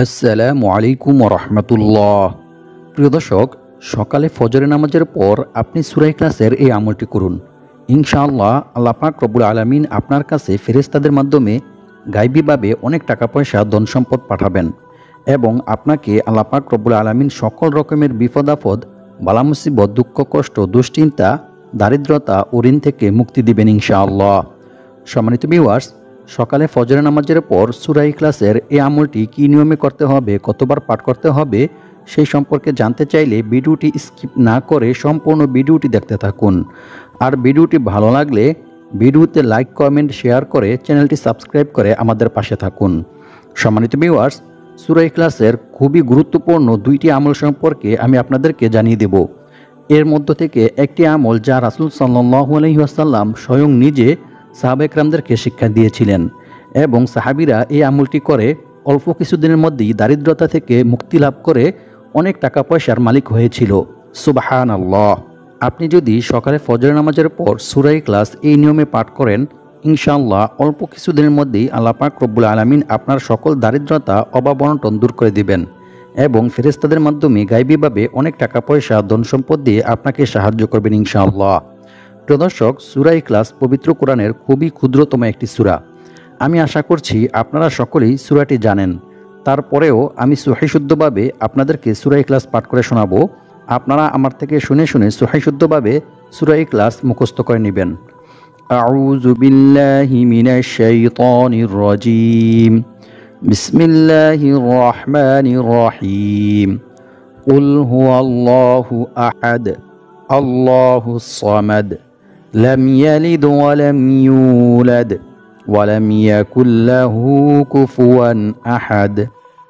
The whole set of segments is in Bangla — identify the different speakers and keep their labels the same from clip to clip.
Speaker 1: আসসালামু আলাইকুম রহমতুল্লাহ। প্রিয় দর্শক, সকালে ফজরের নামাজের পর আপনি সূরা ইখলাসের এই আমলটি করুন। ইনশাআল্লাহ আল্লাহ পাক রব্বুল আলামিন আপনার কাছে ফেরেশতাদের মাধ্যমে গায়বীভাবে অনেক টাকা পয়সা ধন সম্পদ পাঠাবেন এবং আপনাকে আল্লাহ পাক রব্বুল আলামিন সকল রকমের বিপদ আপদ, বালা মুসিবত, দুঃখ কষ্ট, দুশ্চিন্তা, দারিদ্রতা ও ঋণ থেকে মুক্তি দিবেন ইনশাআল্লাহ। সম্মানিত ভিউয়ার্স, সকালে ফজরের নামাজের পর সূরা ইখলাসের এই আমলটি কী নিয়মে করতে হবে, কতবার পাঠ করতে হবে সেই সম্পর্কে জানতে চাইলে ভিডিওটি স্কিপ না করে সম্পূর্ণ ভিডিওটি দেখতে থাকুন। আর ভিডিওটি ভালো লাগলে ভিডিওতে লাইক, কমেন্ট, শেয়ার করে চ্যানেলটি সাবস্ক্রাইব করে আমাদের পাশে থাকুন। সম্মানিত ভিউয়ার্স, সূরা ইখলাসের খুবই গুরুত্বপূর্ণ দুইটি আমল সম্পর্কে আমি আপনাদেরকে জানিয়ে দেব। এর মধ্য থেকে একটি আমল যা রাসূল সাল্লাল্লাহু আলাইহি ওয়াসাল্লাম স্বয়ং নিজে সাহাবা একরামদেরকে শিক্ষা দিয়েছিলেন এবং সাহাবীরা এই আমলটি করে অল্প কিছুদিনের মধ্যেই দারিদ্রতা থেকে মুক্তি লাভ করে অনেক টাকা পয়সার মালিক হয়েছিল। সুবহানাল্লাহ। আপনি যদি সকালে ফজরের নামাজের পর সূরা ইখলাস এই নিয়মে পাঠ করেন, ইনশাআল্লাহ অল্প কিছুদিনের মধ্যেই আল্লাহ পাক রব্বুল আলামিন আপনার সকল দারিদ্রতা, অভাব অনটন দূর করে দিবেন এবং ফেরেশতাদের মাধ্যমে গায়বীভাবে অনেক টাকা পয়সা, ধন সম্পদ দিয়ে আপনাকে সাহায্য করবেন ইনশাআল্লাহ। প্রিয় দর্শক, সূরা ইখলাস পবিত্র কোরআনের খুবই ক্ষুদ্রতম একটি সূরা। আমি আশা করছি আপনারা সকলেই সূরাটি জানেন। তারপরেও আমি সহিশুদ্ধভাবে আপনাদেরকে সূরা ইখলাস পাঠ করে শোনাবো। আপনারা আমার থেকে শুনে শুনে সহিশুদ্ধভাবে সূরা ইখলাস মুখস্থ করে নেবেন। আউযু বিল্লাহি মিনাশ শাইতানির রাজীম। বিসমিল্লাহির রহমানির রহিম। কুল হুয়াল্লাহু আহাদ, আল্লাহুস সামাদ, লাম ইয়ালিদ ওয়া লাম ইউলাদ ওয়া লাম ইয়াকুল লাহু কুফুয়ান আহাদ।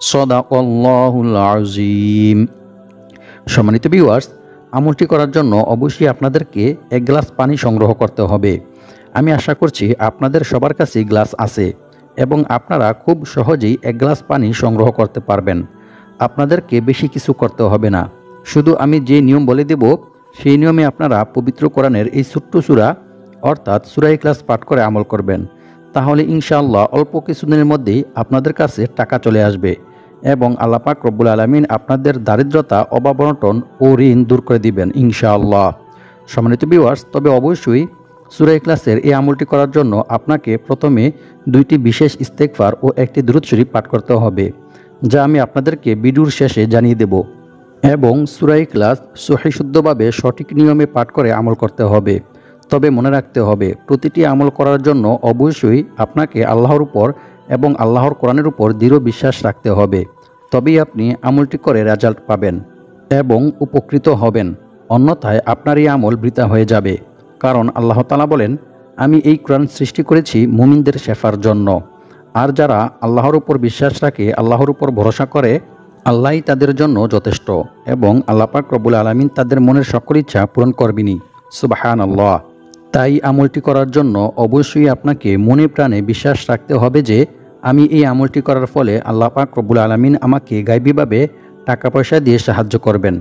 Speaker 1: সাদাকাল্লাহুল আযীম। সম্মানিত ভিউয়ার্স, আমলটি করার জন্য অবশ্যই আপনাদেরকে এক গ্লাস পানি সংগ্রহ করতে হবে। আমি আশা করছি আপনাদের সবার কাছেই গ্লাস আছে এবং আপনারা খুব সহজেই এক গ্লাস পানি সংগ্রহ করতে পারবেন। আপনাদেরকে বেশি কিছু করতে হবে না, শুধু আমি যে নিয়ম বলে দেব সেই নিয়মে আপনারা পবিত্র কোরআনের এই ছোট্ট সূরা অর্থাৎ সূরা ইখলাস পাঠ করে আমল করবেন। তাহলে ইনশাআল্লাহ অল্প কিছুদিনের মধ্যেই আপনাদের কাছে টাকা চলে আসবে এবং আল্লাহ পাক রব্বুল আলামিন আপনাদের দারিদ্রতা, অভাব অনটন ও ঋণ দূর করে দিবেন ইনশাআল্লাহ। সম্মানিত ভিউয়ার্স, তবে অবশ্যই সূরা ইখলাসের এই আমলটি করার জন্য আপনাকে প্রথমে দুইটি বিশেষ ইস্তেগফার ও একটি দুরূদ শরীফ পাঠ করতে হবে, যা আমি আপনাদেরকে ভিডিওর শেষে জানিয়ে দেব এবং সূরা ইখলাস সহিশুদ্ধভাবে সঠিক নিয়মে পাঠ করে আমল করতে হবে। তবে মনে রাখতে হবে, প্রতিটি আমল করার জন্য অবশ্যই আপনাকে আল্লাহর উপর এবং আল্লাহর কোরআনের উপর দৃঢ় বিশ্বাস রাখতে হবে। তবেই আপনি আমলটি করে রেজাল্ট পাবেন এবং উপকৃত হবেন। অন্যথায় আপনার এই আমল বৃথা হয়ে যাবে। কারণ আল্লাহ তাআলা বলেন, আমি এই কোরআন সৃষ্টি করেছি মুমিনদের শেফার জন্য। আর যারা আল্লাহর উপর বিশ্বাস রাখে, আল্লাহর উপর ভরসা করে, আল্লাহই তাদের জন্য যথেষ্ট এবং আল্লাহ পাক রব্বুল আলামিন তাদের মনের সকল ইচ্ছা পূরণ করবেনই। সুবহানাল্লাহ। তাই আমলটি করার জন্য অবশ্যই আপনাকে মনে প্রাণে বিশ্বাস রাখতে হবে যে আমি এই আমলটি করার ফলে আল্লাহ পাক রব্বুল আলামিন আমাকে গায়বীভাবে টাকা পয়সা দিয়ে সাহায্য করবেন,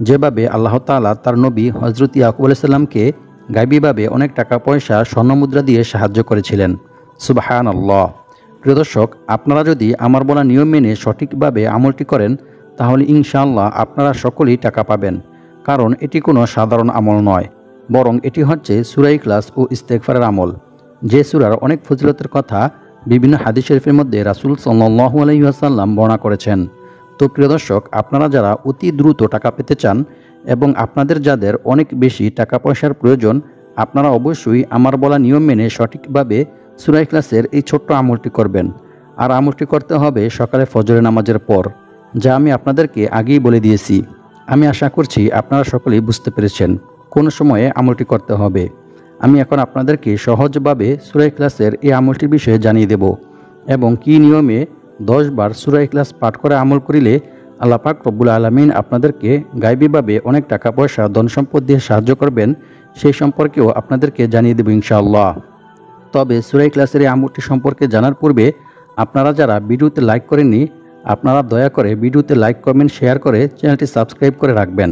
Speaker 1: যেভাবে আল্লাহ তাআলা তার নবী হযরত ইয়াকুব আলাইহিস সালামকে গায়বীভাবে অনেক টাকা পয়সা, স্বর্ণমুদ্রা দিয়ে সাহায্য করেছিলেন। সুবহানাল্লাহ। প্রিয় দর্শক, আপনারা যদি আমার বলা নিয়ম মেনে সঠিকভাবে আমলটি করেন তাহলে ইনশাআল্লাহ আপনারা সকলেই টাকা পাবেন। কারণ এটি কোনো সাধারণ আমল নয়, বরং এটি হচ্ছে সূরা ইখলাস ও ইস্তেগফারের আমল, যে সূরার অনেক ফজিলতের কথা বিভিন্ন হাদিস শরীফের মধ্যে রাসূল সাল্লাল্লাহু আলাইহি ওয়াসাল্লাম বর্ণনা করেছেন। তো প্রিয় দর্শক, আপনারা যারা অতি দ্রুত টাকা পেতে চান এবং আপনাদের যাদের অনেক বেশি টাকা পয়সার প্রয়োজন, আপনারা অবশ্যই আমার বলা নিয়ম মেনে সঠিকভাবে সূরা ইখলাসের এই ছোট্ট আমলটি করবেন। আর আমলটি করতে হবে সকালে ফজরের নামাজের পর, যা আমি আপনাদেরকে আগেই বলে দিয়েছি। আমি আশা করছি আপনারা সকলেই বুঝতে পেরেছেন কোন সময়ে আমলটি করতে হবে। আমি এখন আপনাদেরকে সহজভাবে সূরা ইখলাসের এই আমলটির বিষয়ে জানিয়ে দেব এবং কী নিয়মে 10 বার সূরা ইখলাস পাঠ করে আমল করিলে আল্লাহ পাক রব্বুল আলামিন আপনাদেরকে গায়বীভাবে অনেক টাকা পয়সা, ধন সম্পদ দিয়ে সাহায্য করবেন সেই সম্পর্কেও আপনাদেরকে জানিয়ে দেব ইনশাআল্লাহ। তবে সূরা ইখলাসের এই আমলটি সম্পর্কে জানার পূর্বে আপনারা যারা ভিডিওতে লাইক করেননি, আপনারা দয়া করে ভিডিওতে লাইক, কমেন্ট, শেয়ার করে চ্যানেলটি সাবস্ক্রাইব করে রাখবেন।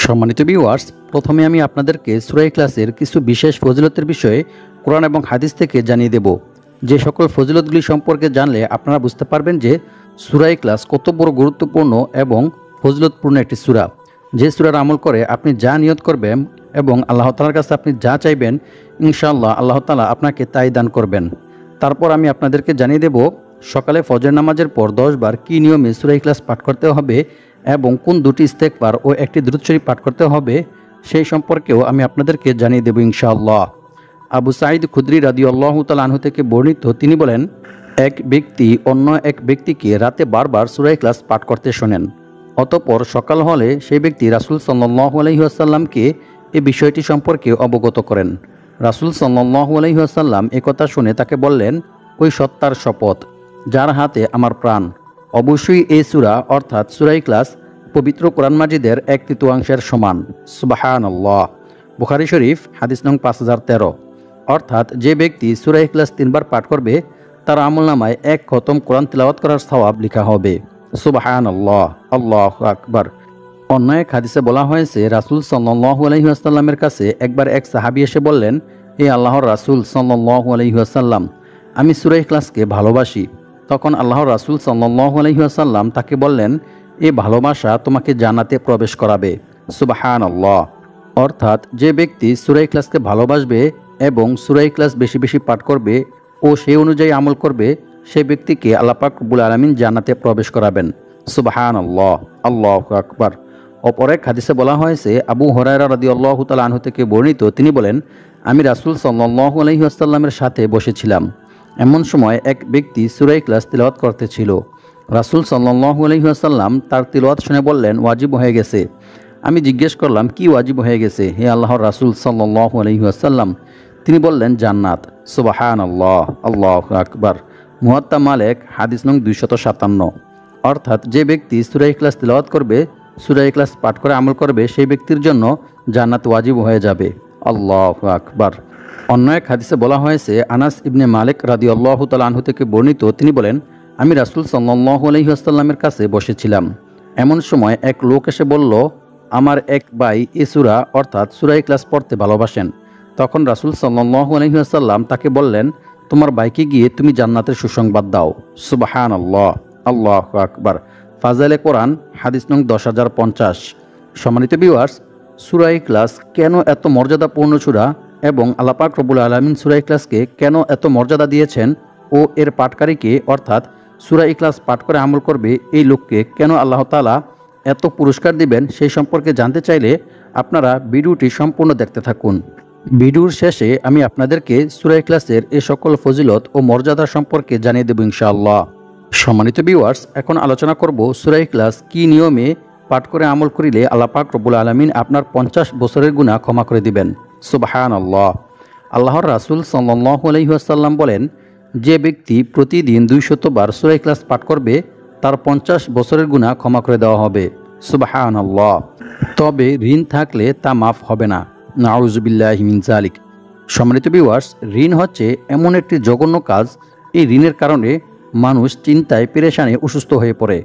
Speaker 1: সম্মানিত ভিউয়ার্স, প্রথমে আমি আপনাদেরকে সূরা ইখলাসের কিছু বিশেষ ফজিলতের বিষয়ে কোরআন এবং হাদিস থেকে জানিয়ে দেব। যে সকল ফজিলতগুলি সম্পর্কে জানলে আপনারা বুঝতে পারবেন যে সূরা ইখলাস কত বড় গুরুত্বপূর্ণ এবং ফজিলতপূর্ণ একটি সূরা। যে সূরার আমল করে আপনি যা নিয়ত করবেন এবং আল্লাহ তাআলার কাছে আপনি যা চাইবেন, ইনশাআল্লাহ আল্লাহ তাআলা আপনাকে তাই দান করবেন। তারপর আমি আপনাদেরকে জানিয়ে দেব সকালে ফজর নামাজের পর 10 বার কী নিয়মে সূরা ইখলাস পাঠ করতে হবে এবং কোন দুটি ইস্তেগফার ও একটি দুরূদ শরীফ পাঠ করতে হবে সেই সম্পর্কেও আমি আপনাদেরকে জানিয়ে দেব ইনশাআল্লাহ। আবু সাঈদ খুদরি রাদিয়াল্লাহু তাআলা আনহু থেকে বর্ণিত, তিনি বলেন, এক ব্যক্তি অন্য এক ব্যক্তিকে রাতে বারবার সূরা ইখলাস পাঠ করতে শোনেন। অতঃপর সকাল হলে সেই ব্যক্তি রাসূল সাল্লাল্লাহু আলাইহি ওয়াসাল্লামকে এই বিষয়টি সম্পর্কে অবগত করেন। রাসূল সাল্লাল্লাহু আলাইহি ওয়াসাল্লাম একথা শুনে তাকে বললেন, ওই সত্তার শপথ যার হাতে আমার প্রাণ, অবশ্যই এই সূরা অর্থাৎ সূরা ইখলাস পবিত্র কোরআন মাজিদের 1/3 সমান। সুবহানাল্লাহ। বুখারী শরীফ হাদিস নং 5013। অর্থাৎ যে ব্যক্তি সূরা ইখলাস 3 বার পাঠ করবে তার আমলনামায় 1 খতম কোরআন তিলাওয়াত করার সওয়াব লেখা হবে। সুবহানাল্লাহ, আল্লাহু আকবার। অন্য এক হাদিসে বলা হয়েছে, রাসূল সাল্লাল্লাহু আলাইহি ওয়াসাল্লামের কাছে একবার এক সাহাবী এসে বললেন, হে আল্লাহর রাসূল সাল্লাল্লাহু আলাইহি ওয়াসাল্লাম, আমি সূরা ইখলাসকে ভালোবাসি। তখন আল্লাহর রাসূল সাল্লাল্লাহু আলাইহি ওয়াসাল্লাম তাকে বললেন, এই ভালোবাসা তোমাকে জান্নাতে প্রবেশ করাবে। সুবহানাল্লাহ। অর্থাৎ যে ব্যক্তি সূরা ইখলাসকে ভালোবাসবে এবং সূরা ইখলাস বেশি বেশি পাঠ করবে ও সেই অনুযায়ী আমল করবে, সেই ব্যক্তিকে আল্লাহ পাক রব্বুল আলামিন জান্নাতে প্রবেশ করাবেন। সুবহানাল্লাহ, আল্লাহু আকবার। অপর এক হাদিসে বলা হয়েছে, আবু হুরায়রা রাদিয়াল্লাহু তাআলা আনহু থেকে বর্ণিত, তিনি বলেন, আমি রাসূল সাল্লাল্লাহু আলাইহি ওয়াসাল্লামের সাথে বসেছিলাম। এমন সময় এক ব্যক্তি সূরা ইখলাস তিলাওয়াত করতেছিল। রাসূল সাল্লাল্লাহু আলাইহি ওয়াসাল্লাম তার তিলাওয়াত শুনে বললেন, ওয়াজিব হয়ে গেছে। আমি জিজ্ঞেস করলাম, কি ওয়াজিব হয়ে গেছে হে আল্লাহর রাসূল সাল্লাল্লাহু আলাইহি ওয়াসাল্লাম? তিনি বললেন, জান্নাত। সুবহানাল্লাহ, আল্লাহু আকবার। মুয়াত্তা মালিক হাদিস নং 257। অর্থাৎ যে ব্যক্তি সূরা ইখলাস তিলাওয়াত করবে, সূরা ইখলাস পাঠ করে আমল করবে, সেই ব্যক্তির জন্য জান্নাত ওয়াজিব হয়ে যাবে। আল্লাহু আকবার। অন্য এক হাদিসে বলা হয়েছে, আনাস ইবনে মালিক রাদিয়াল্লাহু তাআলা আনহু থেকে বর্ণিত, তিনি বলেন, আমি রাসূল সাল্লাল্লাহু আলাইহি ওয়াসাল্লামের কাছে বসেছিলাম। এমন সময় এক লোক এসে বলল, আমার এক ভাই এই সূরা অর্থাৎ সূরা ইখলাস পড়তে ভালোবাসেন। তখন রাসূল সাল্লাল্লাহু আলাইহি ওয়াসাল্লাম তাকে বললেন, তোমার ভাইকে গিয়ে তুমি জান্নাতের সুসংবাদ দাও। সুবহানাল্লাহ, আল্লাহু আকবার। ফাজাইলে কোরআন হাদিস নং 10050। সম্মানিত ভিউয়ার্স, সূরা ইখলাস কেন এত মর্যাদাপূর্ণ সূরা এবং আল্লাহ পাক রব্বুল আলামিন সূরা ইখলাসকে কেন এত মর্যাদা দিয়েছেন ও এর পাঠকারীকে অর্থাৎ সূরা ইখলাস পাঠ করে আমল করবে এই লোককে কেন আল্লাহ তাআলা এত পুরস্কার দিবেন, সেই সম্পর্কে জানতে চাইলে আপনারা ভিডিওটি সম্পূর্ণ দেখতে থাকুন। ভিডিওর শেষে আমি আপনাদেরকে সূরা ইখলাসের এই সকল ফজিলত ও মর্যাদা সম্পর্কে জানিয়ে দেব ইনশাআল্লাহ। সম্মানিত ভিউয়ার্স, এখন আলোচনা করব সূরা ইখলাস কি নিয়মে পাঠ করে আমল করিলে আল্লাহ পাক রব্বুল আলামিন আপনার 50 বছরের গুনাহ ক্ষমা করে দিবেন। সুবহানাল্লাহ। আল্লাহর রাসূল সাল্লাল্লাহু আলাইহি ওয়াসাল্লাম বলেন, যে ব্যক্তি প্রতিদিন 200 বার সূরা ইখলাস পাঠ করবে তার 50 বছরের গুনাহ ক্ষমা করে দেওয়া হবে। সুবহানাল্লাহ। তবে ঋণ থাকলে তা মাফ হবে না। নাউযুবিল্লাহি মিন যালিক। সম্মানিত ভিউয়ার্স, ঋণ হচ্ছে এমন একটি জঘন্য কাজ, এই ঋণের কারণে মানুষ চিন্তায় পেরেশানে অসুস্থ হয়ে পড়ে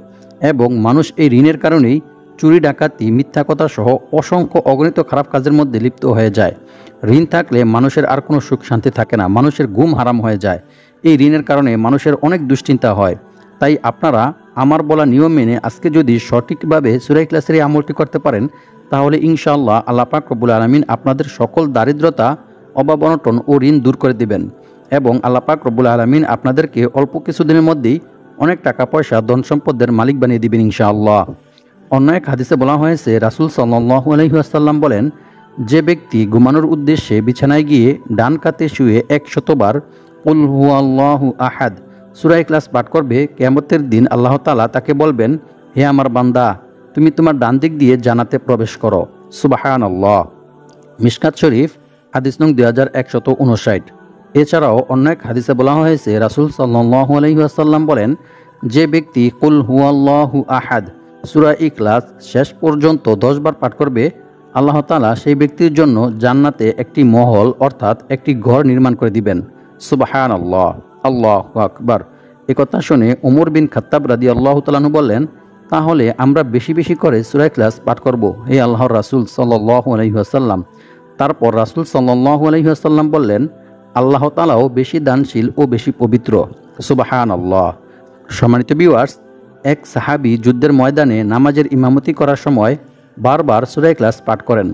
Speaker 1: এবং মানুষ এই ঋণের কারণেই চুরি ডাকাতি মিথ্যা কথা সহ অসংখ্য অগণিত খারাপ কাজের মধ্যে লিপ্ত হয়ে যায়। ঋণ থাকলে মানুষের আর কোনো সুখ শান্তি থাকে না, মানুষের ঘুম হারাম হয়ে যায়। এই ঋণের কারণে মানুষের অনেক দুশ্চিন্তা হয়। তাই আপনারা আমার বলা নিয়ম মেনে আজকে যদি সঠিকভাবে সূরা ইখলাসের এই আমলটি করতে পারেন, তাহলে ইনশাআল্লাহ আল্লাহ পাক রব্বুল আলামিন আপনাদের সকল দারিদ্রতা, অভাব অনটন ও ঋণ দূর করে দিবেন এবং আল্লাহ পাক রব্বুল আলামিন আপনাদেরকে অল্প কিছুদিনের মধ্যেই অনেক টাকা পয়সা ধন সম্পদের মালিক বানিয়ে দিবেন ইনশাআল্লাহ। অন্য এক হাদিসে বলা হয়েছে, রাসূল সাল্লাল্লাহু আলাইহি ওয়াসাল্লাম বলেন, যে ব্যক্তি ঘুমানোর উদ্দেশ্যে বিছানায় গিয়ে ডান কাতে শুয়ে 100 বার কুল হুয়াল্লাহু আহাদ সূরা ইখলাস পাঠ করবে, কিয়ামতের দিন আল্লাহ তাআলা তাকে বলবেন, হে আমার বান্দা, তুমি তোমার ডান দিক দিয়ে জান্নাতে প্রবেশ করো। সুবহানাল্লাহ। মিশকাত শরীফ হাদিস নং 2159। এছাড়াও অন্য এক হাদিসে বলা হয়েছে, রাসূল সাল্লাল্লাহু আলাইহি ওয়াসাল্লাম বলেন, যে ব্যক্তি কুল হুয়াল্লাহু আহাদ সূরা ইখলাস শেষ পর্যন্ত 10 বার পাঠ করবে, আল্লাহ তাআলা সেই ব্যক্তির জন্য জান্নাতে একটি মহল অর্থাৎ একটি ঘর নির্মাণ করে দিবেন। সুবহানাল্লাহ, আল্লাহু আকবার। একথা শুনে ওমর বিন খাত্তাব রাদিয়াল্লাহু তাআলা আনহু বললেন, তাহলে আমরা বেশি বেশি করে সূরা ইখলাস পাঠ করব হে আল্লাহর রাসূল সাল্লাল্লাহু আলাইহি ওয়াসাল্লাম। তারপর রাসূল সাল্লাল্লাহু আলাইহি ওয়াসাল্লাম বললেন, আল্লাহ তাআলাও বেশি দানশীল ও বেশি পবিত্র। সুবহানাল্লাহ। সম্মানিত ভিউয়ার্স, এক সাহাবী যুদ্ধের ময়দানে নামাজের ইমামতি করার সময় বারবার সূরা ইখলাস পাঠ করেন।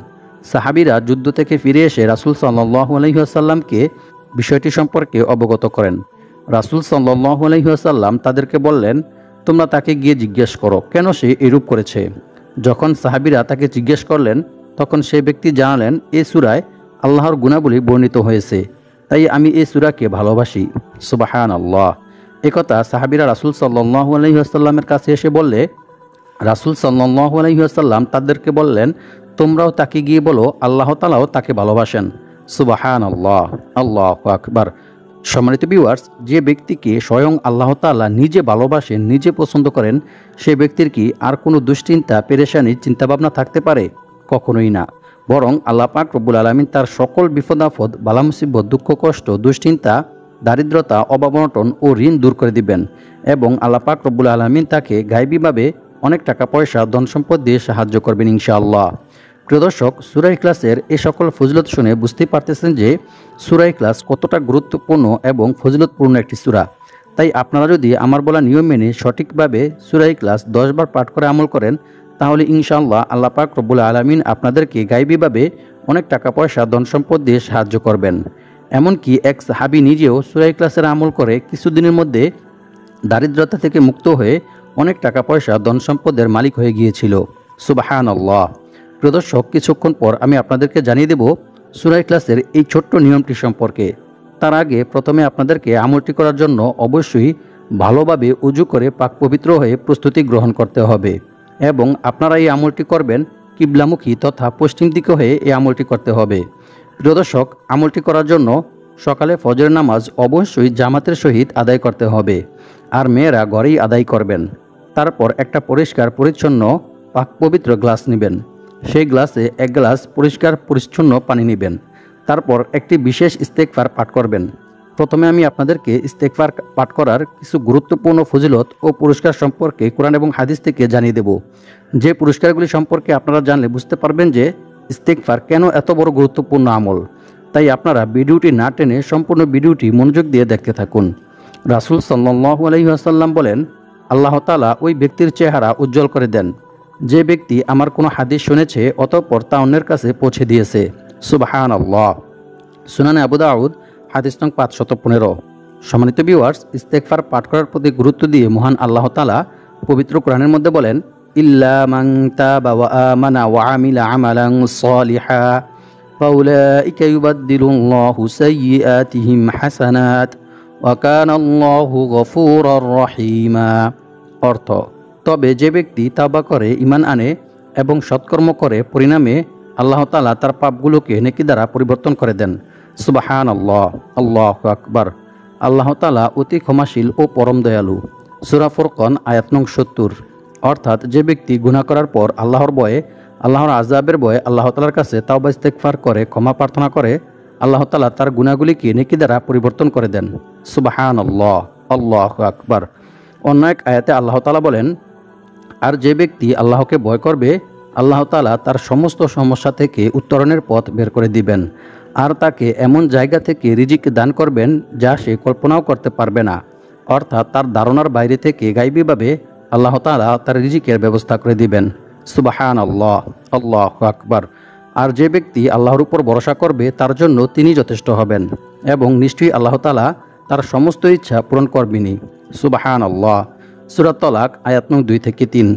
Speaker 1: সাহাবীরা যুদ্ধ থেকে ফিরে এসে রাসূল সাল্লাল্লাহু আলাইহি ওয়াসাল্লামকে বিষয়টি সম্পর্কে অবগত করেন। রাসূল সাল্লাল্লাহু আলাইহি ওয়াসাল্লাম তাদেরকে বললেন, তোমরা তাকে গিয়ে জিজ্ঞেস করো কেন সে এরূপ করেছে। যখন সাহাবীরা তাকে জিজ্ঞেস করলেন তখন সেই ব্যক্তি জানালেন, এই সূরায় আল্লাহর গুণাবলী বর্ণিত হয়েছে, তাই আমি এই সূরাকে ভালোবাসি। সুবহানাল্লাহ। একথা সাহাবীরা রাসূল সাল্লাল্লাহু আলাইহি ওয়াসাল্লামের কাছে এসে বললে রাসূল সাল্লাল্লাহু আলাইহি ওয়াসাল্লাম তাদেরকে বললেন, তোমরাও তাকে গিয়ে বলো আল্লাহ তাআলাও তাকে ভালোবাসেন। সুবহানাল্লাহ, আল্লাহু আকবার। সম্মানিত ভিউয়ার্স, যে ব্যক্তিকে স্বয়ং আল্লাহ তাআলা নিজে ভালোবাসেন, নিজে পছন্দ করেন, সে ব্যক্তির কি আর কোনো দুশ্চিন্তা, পেরেশানি, চিন্তাভাবনা থাকতে পারে? কখনোই না। বরং আল্লাহ পাক রব্বুল আলামিন তার সকল বিপদ আপদ, বালা মুসিবত, দুঃখ কষ্ট, দুশ্চিন্তা, দারিদ্রতা, অভাব অনটন ও ঋণ দূর করে দিবেন এবং আল্লাহ পাক রব্বুল আলামিন তাকে গায়বীভাবে অনেক টাকা পয়সা, ধন সম্পদ দিয়ে সাহায্য করবেন ইনশাআল্লাহ। প্রিয় দর্শক, সূরা ইখলাসের এই সকল ফজিলত শুনে বুঝতেই পারতেছেন যে সূরা ইখলাস কতটা গুরুত্বপূর্ণ এবং ফজিলতপূর্ণ একটি সূরা। তাই আপনারা যদি আমার বলা নিয়ম মেনে সঠিকভাবে সূরা ইখলাস 10 বার পাঠ করে আমল করেন, তাহলে ইনশাআল্লাহ আল্লাহ পাক রব্বুল আলামিন আপনাদেরকে গায়বীভাবে অনেক টাকা পয়সা, ধন সম্পদ দিয়ে সাহায্য করবেন। এমনকি এক সাহাবী নিজেও সূরা ইখলাসের আমল করে কিছুদিনের মধ্যে দারিদ্রতা থেকে মুক্ত হয়ে অনেক টাকা পয়সা, ধন সম্পদের মালিক হয়ে গিয়েছিল। সুবহানাল্লাহ। প্রিয় দর্শক, কিছুক্ষণ পর আমি আপনাদেরকে জানিয়ে দেব সূরা ইখলাসের এই ছোট্ট নিয়মটি সম্পর্কে। তার আগে প্রথমে আপনাদেরকে আমলটি করার জন্য অবশ্যই ভালোভাবে উজু করে পাক পবিত্র হয়ে প্রস্তুতি গ্রহণ করতে হবে এবং আপনারা এই আমলটি করবেন কিবলামুখী তথা পশ্চিম দিকে হয়ে এই আমলটি করতে হবে। প্রিয় দর্শক, আমলটি করার জন্য সকালে ফজরের নামাজ অবশ্যই জামাতের সহিত আদায় করতে হবে, আর মেয়েরা ঘরেই আদায় করবেন। তারপর একটা পরিষ্কার পরিচ্ছন্ন পাক পবিত্র গ্লাস নেবেন। সেই গ্লাসে এক গ্লাস পরিষ্কার পরিচ্ছন্ন পানি নেবেন। তারপর একটি বিশেষ ইস্তেগফার পাঠ করবেন। প্রথমে আমি আপনাদেরকে ইস্তেগফার পাঠ করার কিছু গুরুত্বপূর্ণ ফজিলত ও পুরস্কার সম্পর্কে কোরআন এবং হাদিস থেকে জানিয়ে দেব। যে পুরস্কারগুলি সম্পর্কে আপনারা জানলে বুঝতে পারবেন যে ইস্তেগফার কেন এত বড় গুরুত্বপূর্ণ আমল। তাই আপনারা ভিডিওটি না টেনে সম্পূর্ণ ভিডিওটি মনোযোগ দিয়ে দেখতে থাকুন। রাসূল সাল্লাল্লাহু আলাইহি ওয়াসাল্লাম বলেন, আল্লাহ তাআলা ওই ব্যক্তির চেহারা উজ্জ্বল করে দেন যে ব্যক্তি আমার কোনো হাদিস শুনেছে অতঃপর তা অন্যের কাছে পৌঁছে দিয়েছে। সুবহানাল্লাহ। সুনানে আবু দাউদ হাদিস নং 515। সম্মানিত ভিউয়ার্স, ইস্তেগফার পাঠ করার প্রতি গুরুত্ব দিয়ে মহান আল্লাহ তাআলা পবিত্র কোরআনের মধ্যে বলেন, ইল্লা মান তাবা ওয়া আমানা ওয়া আমিলা আমালান সালিহা ফাউলাইকা ইউবাদদিলুল্লাহু সাইয়্যাতিহিম হাসানাত ওয়া কানাল্লাহু গফুরার রহিমা। অর্থ, তবে যে ব্যক্তি তাওবা করে, ঈমান আনে এবং সৎকর্ম করে, পরিণামে আল্লাহ তাআলা তার পাপগুলোকে নেকি দ্বারা পরিবর্তন করে দেন। সুবহানাল্লাহ, আল্লাহু আকবার। আল্লাহ তাআলা অতি ক্ষমাশীল ও পরম দয়ালু। সূরা ফুরকান আয়াত নং 70। অর্থাৎ যে ব্যক্তি গুনাহ করার পর আল্লাহর ভয়ে, আল্লাহর আযাবের ভয়ে আল্লাহ তাআলার কাছে তাওবা ইস্তেগফার করে, ক্ষমা প্রার্থনা করে, আল্লাহ তাআলা তার গুনাহগুলিকে নেকি দ্বারা পরিবর্তন করে দেন। সুবহানাল্লাহ, আল্লাহু আকবার। অন্য এক আয়াতে আল্লাহ তাআলা বলেন, আর যে ব্যক্তি আল্লাহকে ভয় করবে, আল্লাহ তাআলা তার সমস্ত সমস্যা থেকে উত্তরণের পথ বের করে দিবেন আর তাকে এমন জায়গা থেকে রিজিক দান করবেন যা সে কল্পনাও করতে পারবে না। অর্থাৎ তার ধারণার বাইরে থেকে গায়বীভাবে আল্লাহ তাআলা তার রিজিকের ব্যবস্থা করে দিবেন। সুবহানাল্লাহ, আল্লাহু আকবার। আর যে ব্যক্তি আল্লাহর উপর ভরসা করবে তার জন্য তিনি যথেষ্ট হবেন এবং নিশ্চয়ই আল্লাহ তাআলা তার সমস্ত ইচ্ছা পূরণ করবেনই। সুবহানাল্লাহ। সূরা তালাক আয়াত নং 2 থেকে 3।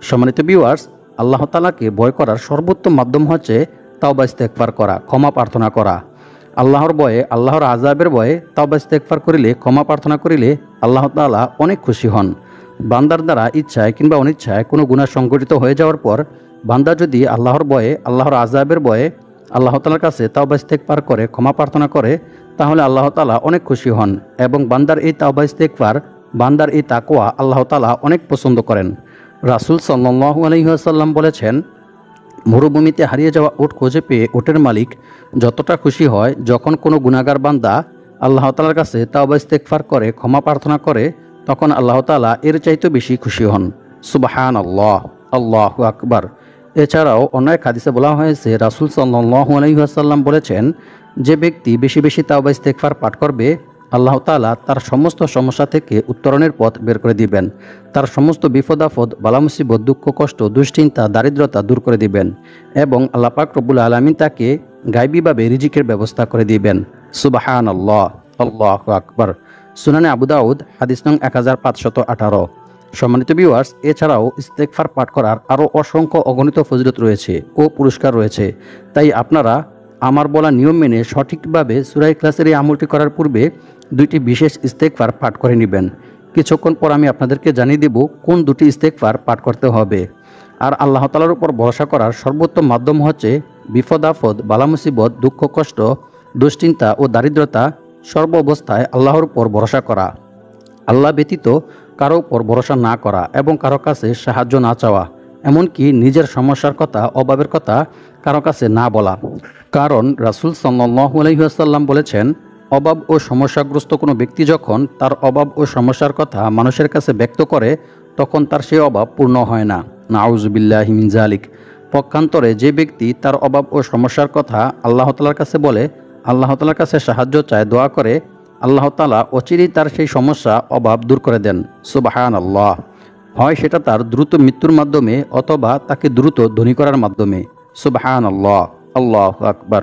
Speaker 1: সম্মানিত ভিউয়ার্স, আল্লাহ তাআলাকে ভয় করার সর্বোত্তম মাধ্যম হচ্ছে তাওবা ইস্তেগফার করা, ক্ষমা প্রার্থনা করা। আল্লাহর ভয়ে, আল্লাহর আযাবের ভয়ে তাওবা ইস্তেগফার করিলে, ক্ষমা প্রার্থনা করিলে আল্লাহ তাআলা অনেক খুশি হন। বান্দার দ্বারা ইচ্ছায় কিংবা অনিচ্ছায় কোনো গুনাহ সংঘটিত হয়ে যাওয়ার পর বান্দা যদি আল্লাহর ভয়ে, আল্লাহর আযাবের ভয়ে আল্লাহ তাআলার কাছে তাওবা ইস্তেগফার করে, ক্ষমা প্রার্থনা করে, তাহলে আল্লাহ তাআলা অনেক খুশি হন এবং বান্দার এই তাওবা ইস্তেগফার, বান্দার এই তাকওয়া আল্লাহ তাআলা অনেক পছন্দ করেন। রাসূল সাল্লাল্লাহু আলাইহি ওয়াসাল্লাম বলেছেন, মরুভূমিতে হারিয়ে যাওয়া উট খুঁজে পেয়ে উটের মালিক যতটা খুশি হয় যখন কোনো গুনাহগার বান্দা আল্লাহ তাআলার কাছে তাওবা ইস্তেগফার করে, ক্ষমা প্রার্থনা করে, তখন আল্লাহ তাআলা এর চাইতেও বেশি খুশি হন। সুবহানাল্লাহ, আল্লাহু আকবার। এছাড়াও অন্য এক হাদিসে বলা হয়েছে, রাসূল সাল্লাল্লাহু আলাইহি ওয়াসাল্লাম বলেছেন, যে ব্যক্তি বেশি বেশি তাওবা ইস্তেগফার পাঠ করবে আল্লাহ তাআলা তার সমস্ত সমস্যা থেকে উত্তরণের পথ বের করে দিবেন। তার সমস্ত বিপদ আপদ, বালা মুসিবত, দুঃখ কষ্ট, দুশ্চিন্তা, দারিদ্রতা দূর করে দিবেন এবং আল্লাহ পাক রব্বুল আলামিন তাকে গায়বীভাবে রিজিকের ব্যবস্থা করে দিবেন। সুবহানাল্লাহ, আল্লাহু আকবার। সুনানে আবু দাউদ হাদিস নং 1518। সম্মানিত ভিউয়ার্স, এছাড়াও ইস্তেগফার পাঠ করার আরও অসংখ্য অগণিত ফজিলত রয়েছে ও পুরস্কার রয়েছে। তাই আপনারা আমার বলা নিয়ম মেনে সঠিকভাবে সূরা ইখলাসের এই আমলটি করার পূর্বে 2টি বিশেষ ইস্তেগফার পাঠ করে নেবেন। কিছুক্ষণ পর আমি আপনাদেরকে জানিয়ে দেব কোন 2টি ইস্তেগফার পাঠ করতে হবে। আর আল্লাহ তাআলার উপর ভরসা করার সর্বোত্তম মাধ্যম হচ্ছে বিপদ আপদ, বালা মুসিবত, দুঃখ কষ্ট, দুশ্চিন্তা ও দারিদ্রতা সর্ব অবস্থায় আল্লাহর উপর ভরসা করা, আল্লাহ ব্যতীত কারো উপর ভরসা না করা এবং কারো কাছে সাহায্য না চাওয়া, এমনকি নিজের সমস্যার কথা, অভাবের কথা কারো কাছে না বলা। কারণ রাসূল সাল্লাল্লাহু আলাইহি ওয়াসাল্লাম বলেছেন, অভাব ও সমস্যাগ্রস্ত কোনো ব্যক্তি যখন তার অভাব ও সমস্যার কথা মানুষের কাছে ব্যক্ত করে তখন তার সেই অভাব পূর্ণ হয় না। নাউযুবিল্লাহি মিন যালিক। পক্ষান্তরে যে ব্যক্তি তার অভাব ও সমস্যার কথা আল্লাহ তাআলার কাছে বলে, আল্লাহ তাআলার কাছে সাহায্য চায়, দোয়া করে, আল্লাহ তাআলা অচিরেই তার সেই সমস্যা, অভাব দূর করে দেন। সুবহানাল্লাহ। হয় সেটা তার দ্রুত মৃত্যুর মাধ্যমে অথবা তাকে দ্রুত ধনী করার মাধ্যমে। সুবহানাল্লাহ, আল্লাহু আকবার।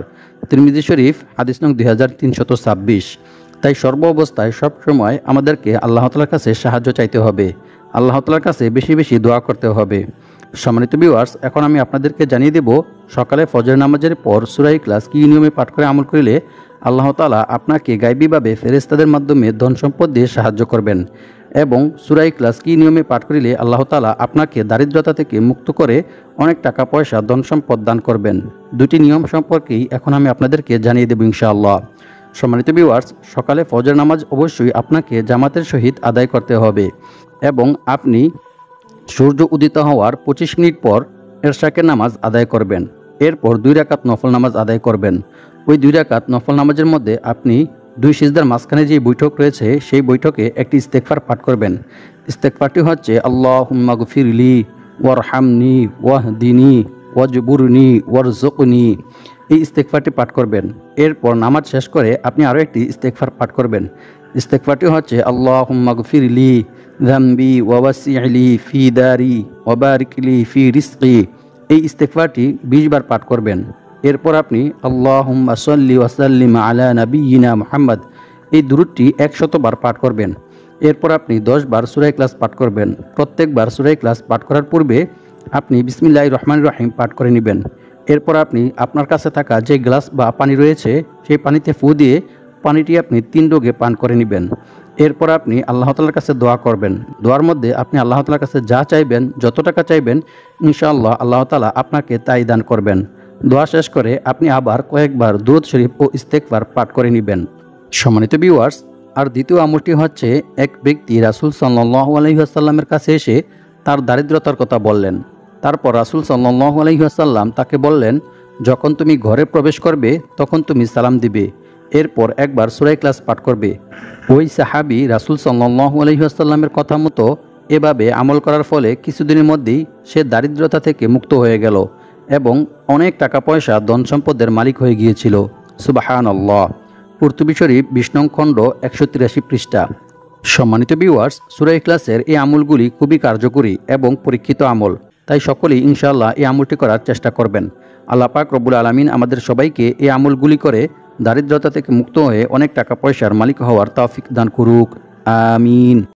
Speaker 1: তিরমিজি শরীফ হাদিস নং 2326। তাই সর্ব অবস্থায় সবসময় আমাদেরকে আল্লাহ তাআলার কাছে সাহায্য চাইতে হবে, আল্লাহ তাআলার কাছে বেশি বেশি দোয়া করতে হবে। সম্মানিত ভিউয়ার্স, এখন আমি আপনাদেরকে জানিয়ে দেব সকালে ফজর নামাজের পর সূরা ইখলাস কী নিয়মে পাঠ করে আমল করিলে আল্লাহ তাআলা আপনাকে গায়বীভাবে ফেরেশতাদের মাধ্যমে ধন সম্পদ দিয়ে সাহায্য করবেন এবং সূরা ইখলাস কী নিয়মে পাঠ করিলে আল্লাহ তাআলা আপনাকে দারিদ্রতা থেকে মুক্ত করে অনেক টাকা পয়সা, ধন সম্পদ দান করবেন। 2টি নিয়ম সম্পর্কেই এখন আমি আপনাদেরকে জানিয়ে দেব ইনশাআল্লাহ। সম্মানিত ভিউয়ার্স, সকালে ফজর নামাজ অবশ্যই আপনাকে জামাতের সহিত আদায় করতে হবে এবং আপনি সূর্য উদিত হওয়ার 25 মিনিট পর এরশাকের নামাজ আদায় করবেন। এরপর 2 রাকাত নফল নামাজ আদায় করবেন। ওই 2 রাকাত নফল নামাজের মধ্যে আপনি 2 সিজদার মাঝখানে যে বৈঠক রয়েছে সেই বৈঠকে একটি ইস্তেগফার পাঠ করবেন। ইস্তেগফারটি হচ্ছে, আল্লাহুম্মা গফিরলি ওয়ারহামনি ওয়াহদিনি ওয়াজবুরনি ওয়ারযুকনি। এই ইস্তেগফারটি পাঠ করবেন। এরপর নামাজ শেষ করে আপনি আরও একটি ইস্তেগফার পাঠ করবেন। ইস্তেগফারটি হচ্ছে, আল্লাহুম্মা গফিরলি যামবি ওয়াওয়াসি'লি ফি দারি ওয়াবারিকলি ফি রিজকি। এই ইস্তেগফারটি 20 বার পাঠ করবেন। এরপর আপনি আল্লাহুম্মা সাল্লি ওয়া সাল্লিম আলা নাবিয়িনা মুহাম্মদ এই দুরূদটি 100 বার পাঠ করবেন। এরপর আপনি 10 বার সূরা ইখলাস পাঠ করবেন। প্রত্যেকবার সূরা ইখলাস পাঠ করার পূর্বে আপনি বিসমিল্লাহির রহমানির রহিম পাঠ করে নেবেন। এরপর আপনি আপনার কাছে থাকা যে গ্লাস বা পানি রয়েছে সেই পানিতে ফু দিয়ে পানিটি আপনি 3 ডোগে পান করে নেবেন। এরপর আপনি আল্লাহ তাআলার কাছে দোয়া করবেন। দোয়ার মধ্যে আপনি আল্লাহ তাআলার কাছে যা চাইবেন, যত টাকা চাইবেন, ইনশাআল্লাহ আল্লাহ তাআলা আপনাকে তাই দান করবেন। দোয়া শেষ করে আপনি আবার কয়েকবার দুরূদ শরীফ ও ইস্তেগফার পাঠ করে নেবেন। সম্মানিত ভিউয়ার্স, আর দ্বিতীয় আমলটি হচ্ছে, এক ব্যক্তি রাসূল সাল্লাল্লাহু আলাইহি ওয়াসাল্লামের কাছে এসে তার দারিদ্রতার কথা বললেন। তারপর রাসূল সাল্লাল্লাহু আলাইহি ওয়াসাল্লাম তাকে বললেন, যখন তুমি ঘরে প্রবেশ করবে তখন তুমি সালাম দিবে, এরপর একবার সূরা ইখলাস পাঠ করবে। ওই সাহাবী রাসূল সাল্লাল্লাহু আলাইহি ওয়াসাল্লামের কথা মতো এভাবে আমল করার ফলে কিছুদিনের মধ্যেই সে দারিদ্রতা থেকে মুক্ত হয়ে গেল এবং অনেক টাকা পয়সা, ধন সম্পদের মালিক হয়ে গিয়েছিল। সুবহানাল্লাহ। কুরতুবী শরীফ 20 নং খণ্ড 183 পৃষ্ঠা। সম্মানিত ভিউয়ার্স, সূরা ইখলাসের এই আমলগুলি খুবই কার্যকরী এবং পরীক্ষিত আমল। তাই সকলেই ইনশাআল্লাহ এই আমলটি করার চেষ্টা করবেন। আল্লাহ পাক রব্বুল আলামিন আমাদের সবাইকে এই আমলগুলি করে দারিদ্রতা থেকে মুক্ত হয়ে অনেক টাকা পয়সার মালিক হওয়ার তৌফিক দান করুক। আমিন।